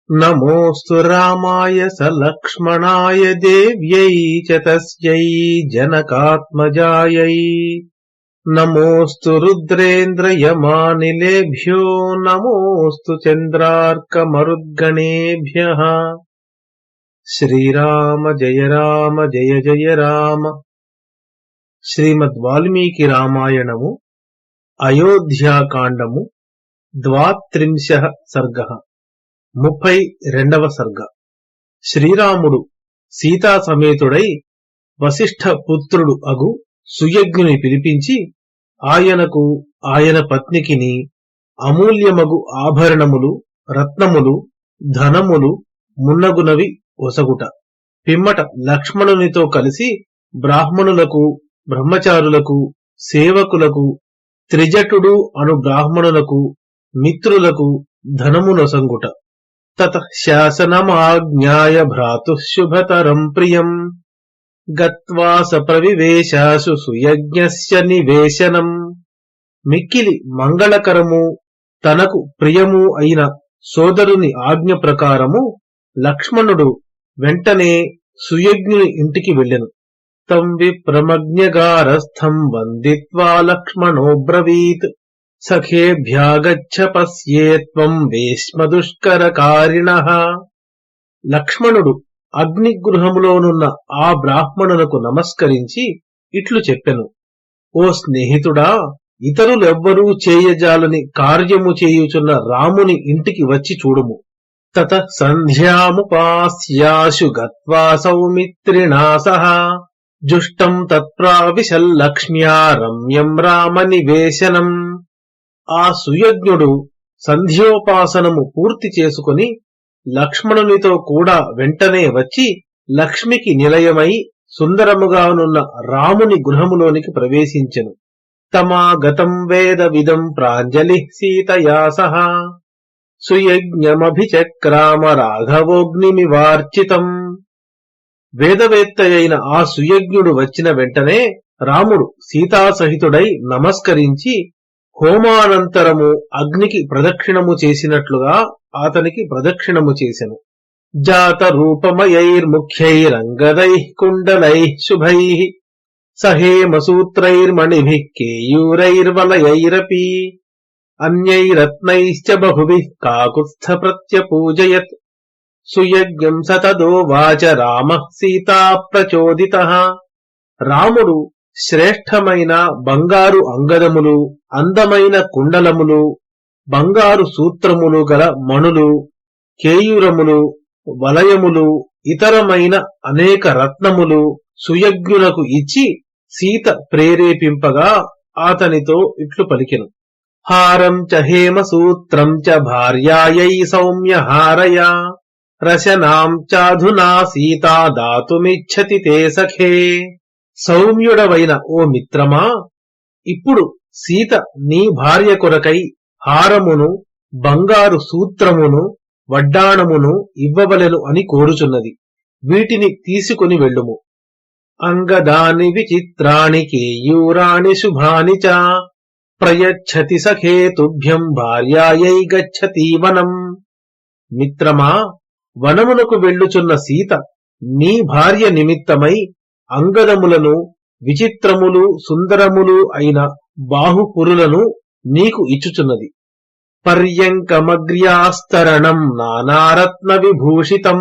నమోస్తు రామాయ సలక్ష్మణాయ దేవ్యై చ తస్యై జనకాత్మజాయై నమోస్తు రుద్రేంద్రయమానిలేభ్యో నమోస్తు చంద్రార్కమరుద్గణేభ్యః. శ్రీరామ జయ రామ జయ జయ రామ. శ్రీమద్ వాల్మీకి రామాయణము అయోధ్యాకాండము 32 సర్గః. 32వ సర్గ. శ్రీరాముడు సీతా సమేతుడై వశిష్ఠ పుత్రుడు అగు సుయజ్ఞుని పిలిపించి ఆయనకు ఆయన పత్నికిని అమూల్యమగు ఆభరణములు, రత్నములు, ధనములు మున్నగునవి ఒసగుట. పిమ్మట లక్ష్మణునితో కలిసి బ్రాహ్మణులకు, బ్రహ్మచారులకు, సేవకులకు, త్రిజటుడు అను బ్రాహ్మణులకు, మిత్రులకు ధనమునొసంగుట. తత శాసనమాజ్ఞాయ భ్రాతుః శుభతరం ప్రియం గత్వా సప్రవివేశాసు సుయజ్ఞస్య నివేశనం. మిక్కిలి మంగళకరము తనకు ప్రియము అయిన సోదరుని ఆజ్ఞ ప్రకారము లక్ష్మణుడు వెంటనే సుయజ్ఞుని ఇంటికి వెళ్ళెను. తం విప్రమజ్ఞగారస్థం వందిత్వా లక్ష్మణోబ్రవీత్ సఖేభ్యాగచ్చ పశ్యే త్వం వేశ్మదుష్కరకారిణః. లక్ష్మణుడు అగ్నిగృహములోనున్న ఆ బ్రాహ్మణునకు నమస్కరించి ఇట్లు చెప్పెను. ఓ స్నేహితుడా, ఇతరులెవ్వరూ చేయజాలని కార్యము చేయుచున్న రాముని ఇంటికి వచ్చి చూడుము. తత సంధ్యాముపాస్యాశు గత్వా సౌమిత్రిణా సహ జుష్టం తత్ప్రావిశల్లక్ష్మ్యా రమ్యం రామ నివేశనం. ఆ సుయజ్ఞుడు సంధ్యోపాసనము పూర్తి చేసుకుని లక్ష్మణునితో కూడా వెంటనే వచ్చి లక్ష్మికి నిలయమై సుందరముగానున్న రాముని గృహములోనికి ప్రవేశించెను. తమాగతం వేదవిదం ప్రాంజలి సీతయా సహ సుయజ్ఞమభిచక్రామ రాఘవోగ్నిమివార్చితం. వేదవేత్తయైన ఆ సుయజ్ఞుడు వచ్చిన వెంటనే రాముడు సీతాసహితుడై నమస్కరించి హోమానంతరము అగ్నికి ప్రదక్షిణము చేసినట్లుగా అతనికి ప్రదక్షిణము చేసెను. జాత రూపమయైర్ముఖ్యైరంగదైః కుండలైః శుభైః సహేమసూత్రైర్మణిభిః కేయూరైర్వలయైరపి అన్యైరత్నైశ్చ బహుభిః కాకుత్స్థ ప్రత్యపూజయత్. సుయజ్ఞం సతదోవాచ రామః సీతా ప్రచోదితః. రాముడు శ్రేష్టమైన బంగారు అంగదములు, అందమైన కుండలములు, బంగారు సూత్రములు గల మణులు, కేయూరములు, వలయములు, ఇతరమైన అనేక రత్నములు సుయజ్ఞునకు ఇచ్చి సీత ప్రేరేపింపగా అతనితో ఇట్లు పలికెను. హారం చ హేమసూత్రం చ భార్యాయై సౌమ్య హారయ రశనాం చాధునా సీతా దాతుమిచ్చతి తే సఖే. సౌమ్యుడవైన ఓ మిత్రమా, ఇప్పుడు సీత నీ భార్య కొరకై హారమును, బంగారు సూత్రమును, వడ్డాణమును ఇవ్వవలెను అని కోరుచున్నది. వీటిని తీసుకుని వెళ్ళుము. అంగదాని విచిత్రాణి కేయూరాణి శుభాని చ ప్రయచ్చతి సఖే తుభ్యం భార్యాయై గచ్చతి వనం. మిత్రమా, వనమునకు వెళ్ళుచున్న సీత నీ భార్య నిమిత్తమై అంగదములను, విచిత్రములు, సుందరములు అయిన బాహుపురులను నీకు ఇచ్చుచున్నది. పర్యంకమగ్ర్యాస్తరణం నానారత్న విభూషితం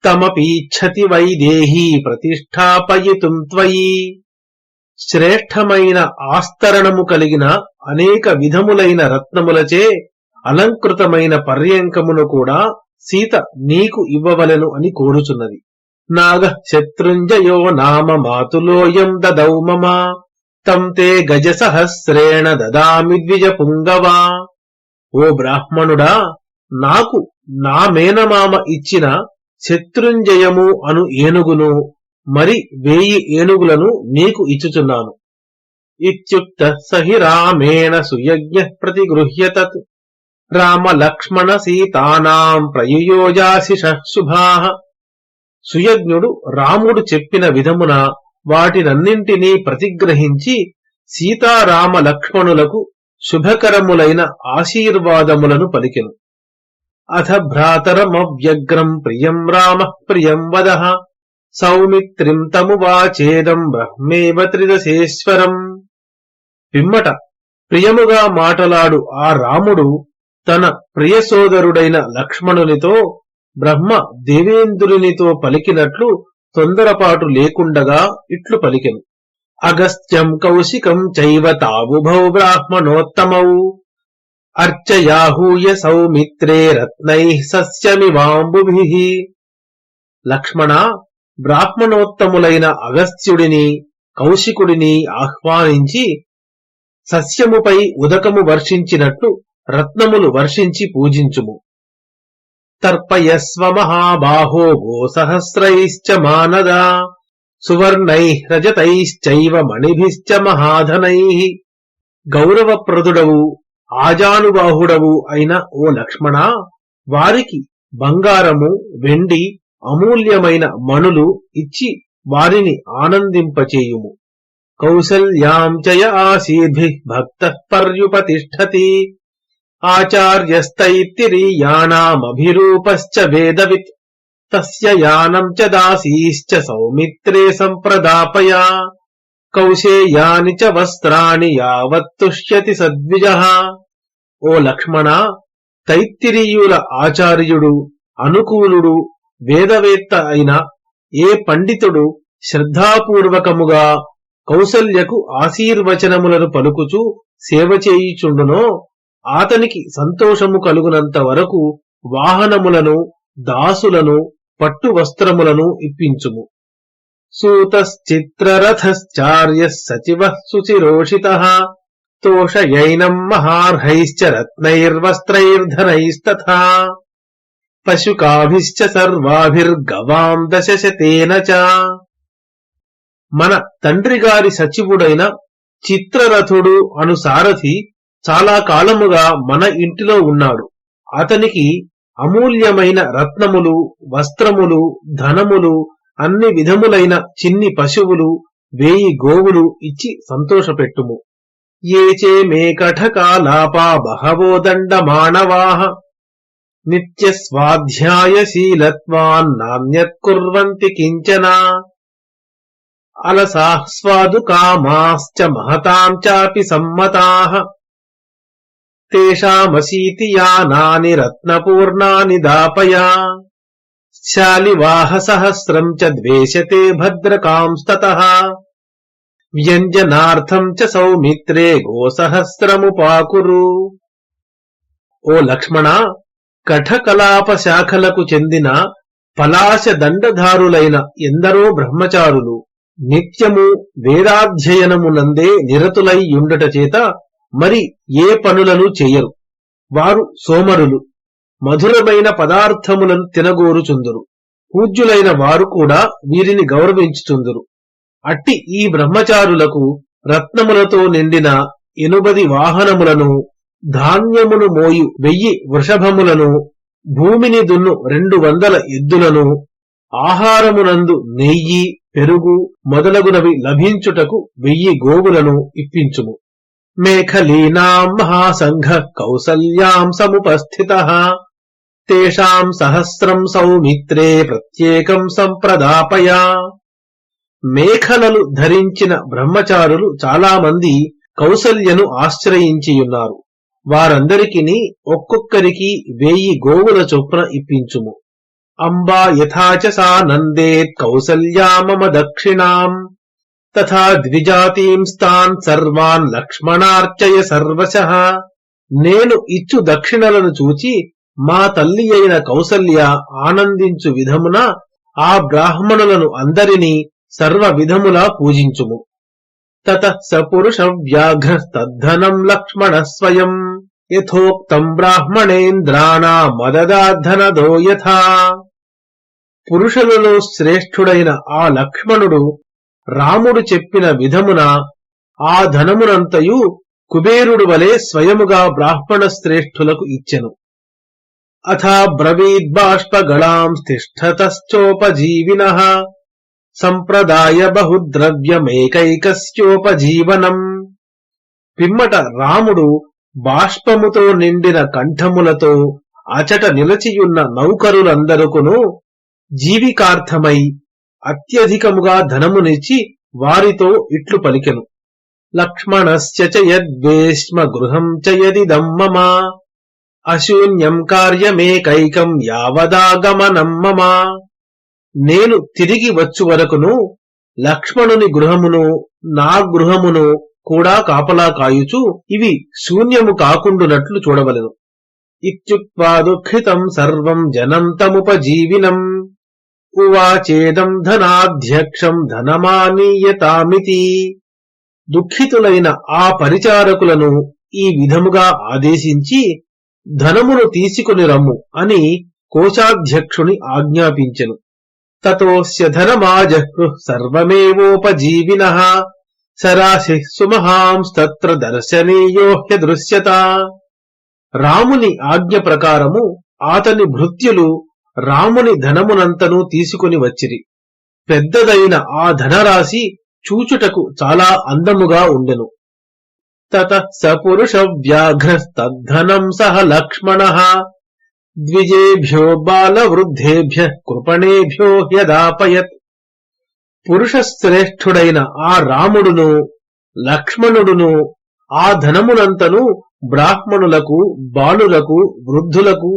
తమపీచ్చతి వైదేహీ ప్రతిష్టాపయితుం త్వయి. శ్రేష్టమైన ఆస్తరణము కలిగిన అనేక విధములైన రత్నములచే అలంకృతమైన పర్యంకమును కూడా సీత నీకు ఇవ్వవలెను అని కోరుచున్నది. నాగః శత్రుంజయో నామ మాతులోయం దదౌ మమ తం తే గజ సహస్రేణ దదామి ద్విజపుంగవా. ఓ బ్రాహ్మణుడా, నాకు నా మేనమామ ఇచ్చిన శత్రుంజయము అను ఏనుగును, మరి 1000 ఏనుగులను నీకు ఇచ్చుచున్నాను. ఇత్యుక్త సహి రామేణ సుయజ్ఞః ప్రతిగృహ్యతత్ రామ లక్ష్మణ సీతానాం ప్రయుయోజాశిషః శుభాః. సుయజ్ఞుడు రాముడు చెప్పిన విధమున వాటినన్నింటినీ ప్రతిగ్రహించి సీతారామ లక్ష్మణులకు శుభకరములైన ఆశీర్వాదములను పలికెను. అథ భ్రాతరమవ్యగ్రం ప్రియం రామ ప్రియం వదః సౌమిత్రిం తమువాచేదం బ్రహ్మేవ త్రిదశేశ్వరం. పిమ్మట ప్రియముగా మాటలాడు ఆ రాముడు తన ప్రియ సోదరుడైన లక్ష్మణునితో బ్రహ్మ దేవేంద్రునితో పలికినట్లు తొందరపాటు లేకుండగా ఇట్లు పలికెను. అగస్త్యం కౌశికం చైవ తావుభౌ బ్రాహ్మణోత్తమౌ అర్చయాహూయ సౌమిత్రే రత్నైః సస్యమివాంబుభిః. లక్ష్మణ, బ్రాహ్మణోత్తములైన అగస్త్యుడిని కౌశికుడిని ఆహ్వానించి సస్యముపై ఉదకము వర్షించినట్లు రత్నములు వర్షించి పూజించుము. తర్పయస్వ మహాబాహో గోసహస్రైశ్చ మానదా సువర్ణైః రజతైశ్చైవ మణిభిశ్చ మహాధనైః. గౌరవప్రదుడవు ఆజానుబాహుడవు అయిన ఓ లక్ష్మణ, వారికి బంగారము వెండి అమూల్యమైన మణులు ఇచ్చి వారిని ఆనందింపచేయుము. కౌసల్యాం చయ ఆసీద్భిః భక్తః పర్యుపతిష్ఠతి ఆచార్యస్తైత్తిరీయాణామభిరూపశ్చ వేదవిత్ తస్య యానం చ దాసీశ్చ సౌమిత్రే సంప్రదాపయ కౌశేయాని చ వస్త్రాణి యావత్తుష్యతి సద్విజః. ఓ లక్ష్మణ, తైత్తిరీయుల ఆచార్యుడు అనుకూలుడు వేదవేత్త అయిన ఏ పండితుడు శ్రద్ధాపూర్వకముగా కౌసల్యకు ఆశీర్వచనములను పలుకుచూ సేవ చేయుచుండునో ఆతనికి సంతోషము కలుగునంత వరకు వాహనములను దాసులను పట్టు వస్త్రములను ఇప్పించుము. సూతశ్చిత్రరథశ్చార్యః సచివః సుచిరోషితః తోషయైనం మహార్హైశ్చ రత్నైర్వస్త్రైర్ధనైస్తథా పశుకాభిశ్చ సర్వాభిర్గవాం దశశతేన చ. మన తండ్రి గారి సచివుడైన చిత్రరథుడు అను సారథి చాలా కాలముగా మన ఇంటిలో ఉన్నాడు. అతనికి అమూల్యమైన రత్నములు వస్త్రములు ధనములు అన్ని విధములైన చిన్ని పశువులు 1000 గోవులు ఇచ్చి సంతోషపెట్టుము. ఏ చే మే కఠకాలాపా బహవో దండమాణవాః నిత్యస్వాధ్యాయశీలత్వాన్నాన్యత్కుర్వంతి కించన అలసాః స్వాదుకామాశ్చ మహతాం చాపి సమ్మతాః తేషామసీతి యానాని రత్నపూర్ణాని దాపయ శాలివాహసహస్రం చ ద్వేషతే భద్రకాంస్తతః వ్యంజనార్థం చ సౌమిత్రే గోసహస్రముపాకురు. ఓ లక్ష్మణ, కఠకలాప శాఖలకు చెందిన పలాశ దండధారులైన ఎందరో బ్రహ్మచారులు నిత్యము వేదాధ్యయనమునందే నిరతులై యుండట చేత మరి ఏ పనులను చెయ్యరు. వారు సోమరులు, మధురమైన పదార్థములను తినగోరుచుందురు. పూజ్యులైన వారు కూడా వీరిని గౌరవించుచుందురు. అట్టి ఈ బ్రహ్మచారులకు రత్నములతో నిండిన 80 వాహనములను, ధాన్యమును మోయు 1000 వృషభములను, భూమిని దున్ను 200 ఎద్దులను, ఆహారమునందు నెయ్యి పెరుగు మొదలగునవి లభించుటకు 1000 గోవులను ఇప్పించుము. మేఖలీనాం మహాసంఘః కౌసల్యాం సముపస్థితః తేషాం సహస్రం సౌమిత్రే ప్రత్యేకం సంప్రదాపయ. మేఖలలు ధరించిన బ్రహ్మచారులు చాలా మంది కౌసల్యను ఆశ్రయించియున్నారు. వారందరికిని ఒక్కొక్కరికి 1000 గోవుల చొప్పున ఇప్పించుము. అంబా యథాచ సా నందేత్ కౌసల్యా మమ దక్షిణాం తథా ద్విజాతీంస్తాన్ సర్వాన్ లక్ష్మణార్చయ సర్వశః. నేను ఇచ్చు దక్షిణలను చూచి మా తల్లి అయిన కౌసల్య ఆనందించు విధమున ఆ బ్రాహ్మణులను అందరినీ సర్వ విధములా పూజించుము. తతః స పురుష వ్యాఘ్రస్తద్ధనం లక్ష్మణ స్వయం యథోక్తం బ్రాహ్మణేంద్రాణామదదాద్ధనదో యథా. పురుషులలో శ్రేష్ఠుడైన ఆ లక్ష్మణుడు రాముడు చెప్పిన విధమున ఆ ధనమునంతయు కుబేరుడు వలె స్వయముగా బ్రాహ్మణ శ్రేష్ఠులకు ఇచ్చెను. అథా బ్రవీద్బాష్పగళాం తిష్ఠతశ్చోపజీవినః సంప్రదాయ బహుద్రవ్యమేకైకస్యోపజీవనం. పిమ్మట రాముడు బాష్పముతో నిండిన కంఠములతో అచట నిలచియున్న నౌకరులందరుకును జీవికార్థమై అత్యధికముగా ధనమునిచ్చి వారితో ఇట్లు పలికెను. లక్ష్మణస్య చ యద్వేష్మ గృహం చ యదిదం మమ అశూన్యం కార్యమేకైకం యావదాగమనం మమ. నేను తిరిగి వచ్చు వరకును లక్ష్మణుని గృహమును నా గృహమును కూడా కాపలా కాయుచు ఇవి శూన్యము కాకుండునట్లు చూడవలెను. ఇత్యుక్త్వా దుఃఖితం సర్వం జనం తముపజీవినం ఉవాచేదం ధనాధ్యక్షం ధనమానీయతామితి. దుఃఖితులైన ఆ పరిచారకులను ఈ విధముగా ఆదేశించి ధనమును తీసుకుని రమ్ము అని కోశాధ్యక్షుని ఆజ్ఞాపించెను. తతోస్య ధనమాజహ్రుః సర్వమేవోపజీవినః సరాశిః సుమహాంస్తత్ర దర్శనీయో హ్యదృశ్యత. రాముని ఆజ్ఞ ప్రకారము అతని భృత్యులు రాముని ధనమునంతను తీసుకుని వచ్చిరి. పెద్దదైన ఆ ధనరాశి చూచుటకు చాలా అందముగా ఉండెను. తతః స పురుష వ్యాఘ్రస్తద్ధనం సహ లక్ష్మణః ద్విజేభ్యో బాలవృద్ధేభ్యః కృపణేభ్యో హ్యదాపయత్. పురుషశ్రేష్ఠుడైన ఆ రాముడును లక్ష్మణుడును ఆ ధనమునంతను బ్రాహ్మణులకు బాలులకు వృద్ధులకు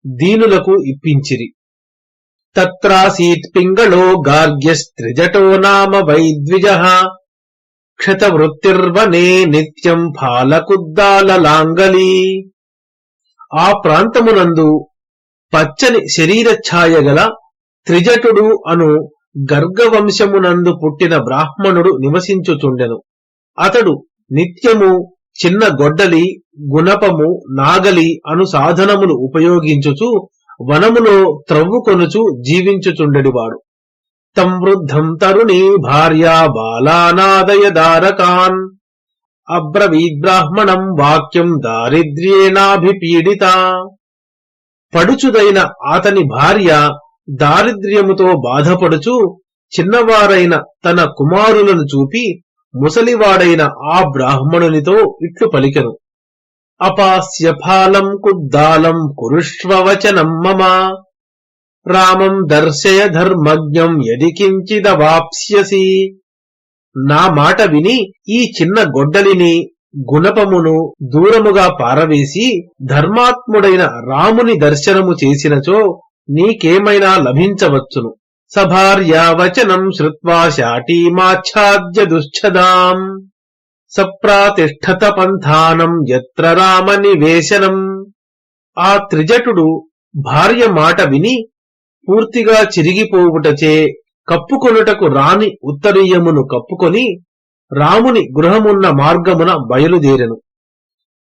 దీనులకు ఇప్పించిరి. తత్రాసీత్ పింగళో గార్గ్యస్త్రిజటో నామ వైద్విజః క్షతవృత్తిర్వనే నిత్యం ఫాలకుద్దాలలాంగలీ. ఆ ప్రాంతమునందు పచ్చని శరీర ఛాయ గల త్రిజటుడు అను గర్గవంశమునందు పుట్టిన బ్రాహ్మణుడు నివసించుచుండెను. అతడు నిత్యము చిన్న గొడ్డలి గుణపము నాగలి అను సాధనములు ఉపయోగించుచు వనములో త్రవ్వుకొనుచు జీవించుచుండెడివాడు. తం వృద్ధం తరుణీ భార్యా బాలానాదయదారకాన్ అబ్రవీద్బ్రాహ్మణం వాక్యం దారిద్ర్యేణాభిపీడిత. పడుచుదైన అతని భార్య దారిద్ర్యముతో బాధపడుచు చిన్నవారైన తన కుమారులను చూపి ముసలివాడైన ఆ బ్రాహ్మణునితో ఇట్లు పలికెను. అపాస్య ఫాలం కుద్దాలం కురుష్వ వచనం మమ రామం దర్శయ ధర్మజ్ఞం యది కించిదవాప్స్యసి. నా మాట విని ఈ చిన్న గొడ్డలిని గుణపమును దూరముగా పారవేసి ధర్మాత్ముడైన రాముని దర్శనము చేసినచో నీకేమైనా లభించవచ్చును. సభార్యా వచనం శ్రుత్వా శాటీమాచ్ఛాద్య దుశ్చదాం సప్రాతిష్ఠత పంథానం యత్ర రామ నివేశనం. ఆ త్రిజటుడు భార్య మాట విని పూర్తిగా చిరిగిపోవుటచే కప్పుకొనుటకు రాని ఉత్తరీయమును కప్పుకొని రాముని గృహమున్న మార్గమున బయలుదేరెను.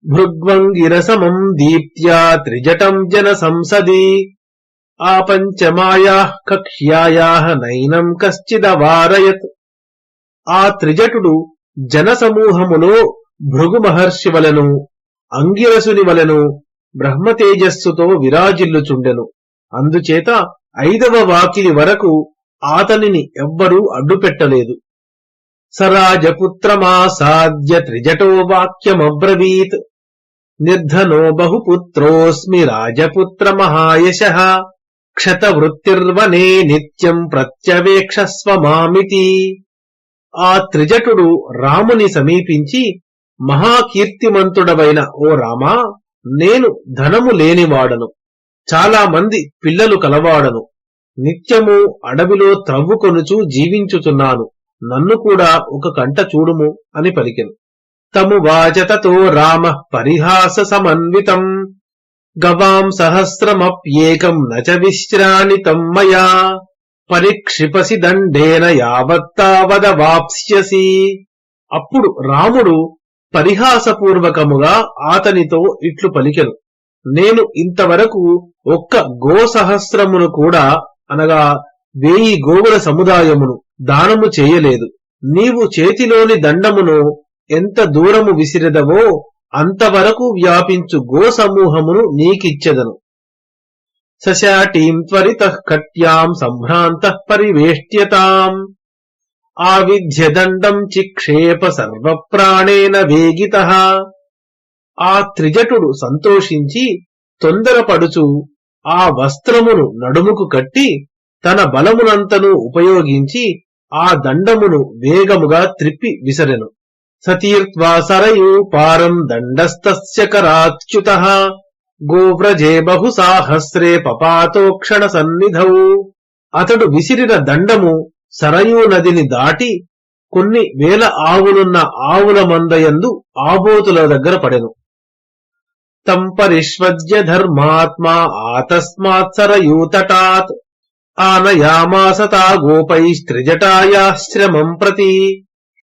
భృగ్వంగిరసమం దీప్త్యా త్రిజటం జన సంసది ఆపంచమాయాః కక్ష్యాయాః నైనం కశ్చిదవారయత్. ఆ త్రిజటుడు జనసమూహములో భృగు మహర్షి వలెను అంగిరసుని వలెను బ్రహ్మతేజస్సుతో విరాజిల్లుచుండెను. అందుచేత 5వ వాకిలి వరకు అతనిని ఎవ్వరూ అడ్డుపెట్టలేదు. సరాజపుత్రమాసాద్య త్రిజటో వాక్యమబ్రవీత్ నిర్ధనో బహుపుత్రోస్మి రాజపుత్ర మహాయశః క్షతవృత్తిర్వనే నిత్యం ప్రత్యవేక్షస్వ మామితి. ఆ త్రిజటుడు రాముని సమీపించి మహాకీర్తిమంతుడవైన ఓ రామా, నేను ధనము లేనివాడను, చాలా మంది పిల్లలు కలవాడను, నిత్యము అడవిలో త్రవ్వుకొనుచు జీవించుచున్నాను, నన్ను కూడా ఒక కంట చూడుము అని పలికెను. తమువాచ తతో రామః పరిహాస సమన్వితం గవాం సహస్రమప్యేకం నచ విశ్రాణితం మయా పరిక్షిపసి దండేన యావత్తావదవాప్స్యసి. అప్పుడు రాముడు పరిహాసపూర్వకముగా అతనితో ఇట్లు పలికెను. నేను ఇంతవరకు ఒక్క గోసహస్రమును కూడా అనగా 1000 గోవుల సముదాయమును దానము చేయలేదు. నీవు చేతిలోని దండమును ఎంత దూరము విసిరెదవో అంతవరకు వ్యాపించు గోసమూహమును నీకిచ్చెదను. సశాటీం త్వరితః కట్యాం సంభ్రాంతః పరివేష్ట్యతాం ఆవిధ్య దండం చిక్షేప సర్వప్రాణేన వేగితః. ఆ త్రిజటుడు సంతోషించి తొందరపడుచు ఆ వస్త్రమును నడుముకు కట్టి తన బలమునంతను ఉపయోగించి ఆ దండమును వేగముగా త్రిప్పి విసరెను. సతీర్త్వా సరయూ పారం దండస్తస్య కరాచ్యుతః గోవ్రజే బహుసాహస్రే పపాతోక్షణ సన్నిధౌ. అతడు విసిరిన దండము సరయూ నదిని దాటి కొన్ని వేల ఆవులున్న ఆవుల మందయందు ఆబోతుల దగ్గర పడెను. తం పరిష్వజ్య ధర్మాత్మా ఆతస్మాత్ సరయూతటాత్ ఆనయామాసతా గోపైస్త్రిజటాయాశ్రమం ప్రతి.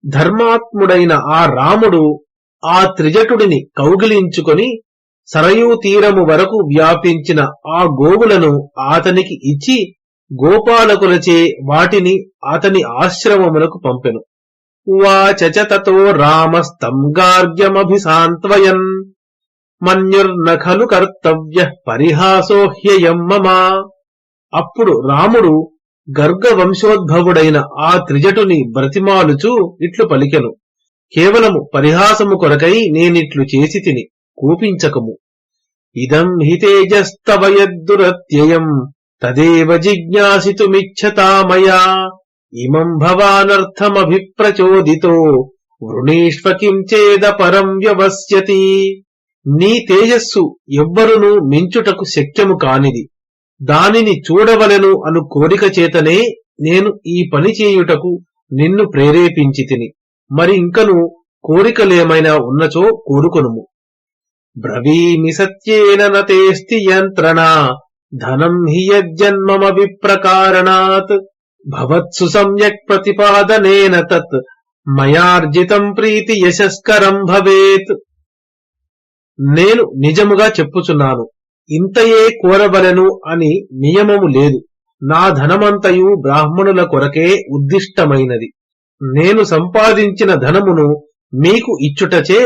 ధర్మాత్ముడైన ఆ రాముడు ఆ త్రిజటుడిని కౌగిలించుకొని సరయూ తీరము వరకు వ్యాపించిన ఆ గోవులను అతనికి ఇచ్చి గోపాలకులచే వాటిని అతని ఆశ్రమములకు పంపెను. ఉవాచ చ తతో రామస్తం గార్గ్యమభిసాంత్వయన్ మన్యుర్న ఖలు కర్తవ్యః పరిహాసో హ్యయం మమ. అప్పుడు రాముడు గర్గ వంశోద్భవుడైన ఆ త్రిజటుని బ్రతిమాలుచూ ఇట్లు పలికెను. కేవలము పరిహాసము కొరకై నేనిట్లు చేసి తిని, కోపించకము. ఇదం హి తేజస్తవ యద్దురత్యయం తదేవ జిజ్ఞాసితుమిచ్చతా మయా ఇమం భవానర్థమభిప్రచోదితో వృణీష్వ కిం చేదపరం వ్యవస్యతి. నీ తేజస్సు ఎవ్వరునూ మించుటకు శక్యము కానిది. దానిని చూడవలెను అను కోరిక చేతనే నేను ఈ పని చేయుటకు నిన్ను ప్రేరేపించి తిని. మరి ఇంకను కోరికలేమైనా ఉన్నచో కోరుకొనుము. బ్రవీమి సత్యేన నతేస్తి యంత్రణ ధనం హి యజ్జన్మమ విప్రకారణాత్ భవత్సు సమ్యక్ ప్రతిపాదనేన తత్ మయార్జితం ప్రీతి యశస్కరం భవేత్. నేను నిజముగా చెప్పుచున్నాను, ఇంతయే కోరవలెను అని నియమము లేదు. నా ధనమంతయు బ్రాహ్మణుల కొరకే ఉద్దిష్టమైనది. నేను సంపాదించిన ధనమును మీకు ఇచ్చుటచే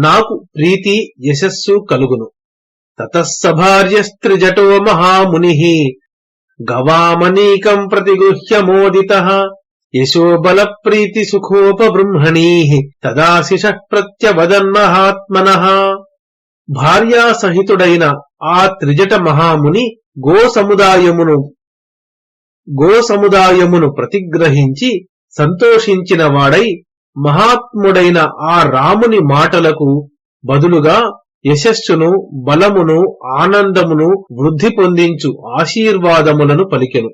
నాకు ప్రీతి యశస్సు కలుగును. తతస్స భార్యస్త్రిజటో మహామునిః గవామనీకం ప్రతిగృహ్య మోదితః యశోబల ప్రీతి సుఖోపబృంహణీః తదాశిషః ప్రత్యవదన్మహాత్మనః. భార్యా సహితుడైన ఆ త్రిజట మహాముని గోసముదాయమును ప్రతిగ్రహించి సంతోషించిన వాడై మహాత్ముడైన ఆ రాముని మాటలకు బదులుగా యశస్సును, బలమును, ఆనందమును వృద్ధి పొందించు ఆశీర్వాదములను పలికెను.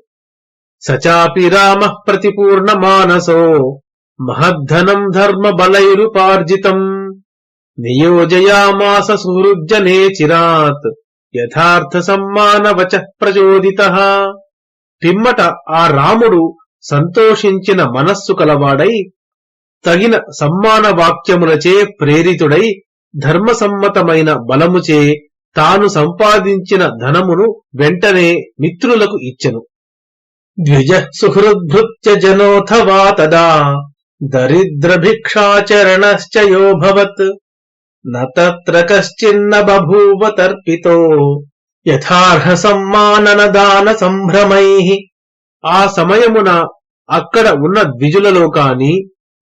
సచాపి రామః ప్రతిపూర్ణ మానసో మహద్ధనం ధర్మ బలైరుపార్జితం నియోజయామాస సుహృజ్జనే చిరాత్ యథార్థ సమ్మానవచః ప్రచోదితః. పిమ్మట ఆ రాముడు సంతోషించిన మనస్సు కలవాడై తగిన సమ్మాన వాక్యములచే ప్రేరితుడై ధర్మసమ్మతమైన బలముచే తాను సంపాదించిన ధనమును వెంటనే మిత్రులకు ఇచ్చెను. ద్విజ సుహృద్భృత్య జనోథవా తదా దరిద్ర భిక్షాచరణశ్చయోభవత్ నత్ర కశ్చిన్న బభూవ తర్పితో యథార్హ సమ్మానన దాన సంభ్రమైః. ఆ సమయమున అక్కడ ఉన్న ద్విజులలో కాని,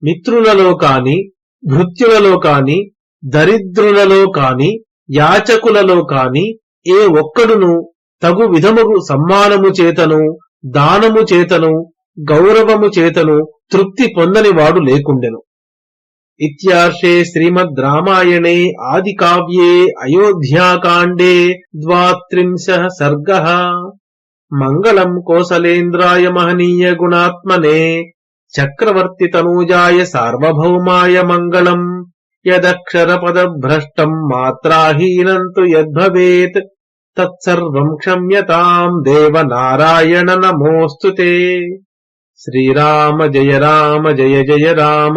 మిత్రులలో కాని, భృత్యులలో కాని, దరిద్రులలో కాని, యాచకులలో కాని ఏ ఒక్కడును తగు విధముగు సమ్మానము చేతను, దానము చేతను, గౌరవము చేతను తృప్తి పొందనివాడు లేకుండెను. ఇత్యార్షే శ్రీమద్ రామాయణే ఆది కావ్యే అయోధ్యాకాండే 32 సర్గః. మంగళం కోసలేంద్రాయ మహనీయ గుణాత్మనే చక్రవర్తి తనూజాయ సార్వభౌమాయ మంగళం. యదక్షర పదభ్రష్టం మాత్రాహీనం తు యద్భవేత్ తత్సర్వం క్షమ్యతాం దేవ నారాయణ నమోస్తుతే. శ్రీరామ జయ రామ జయ జయ రామ.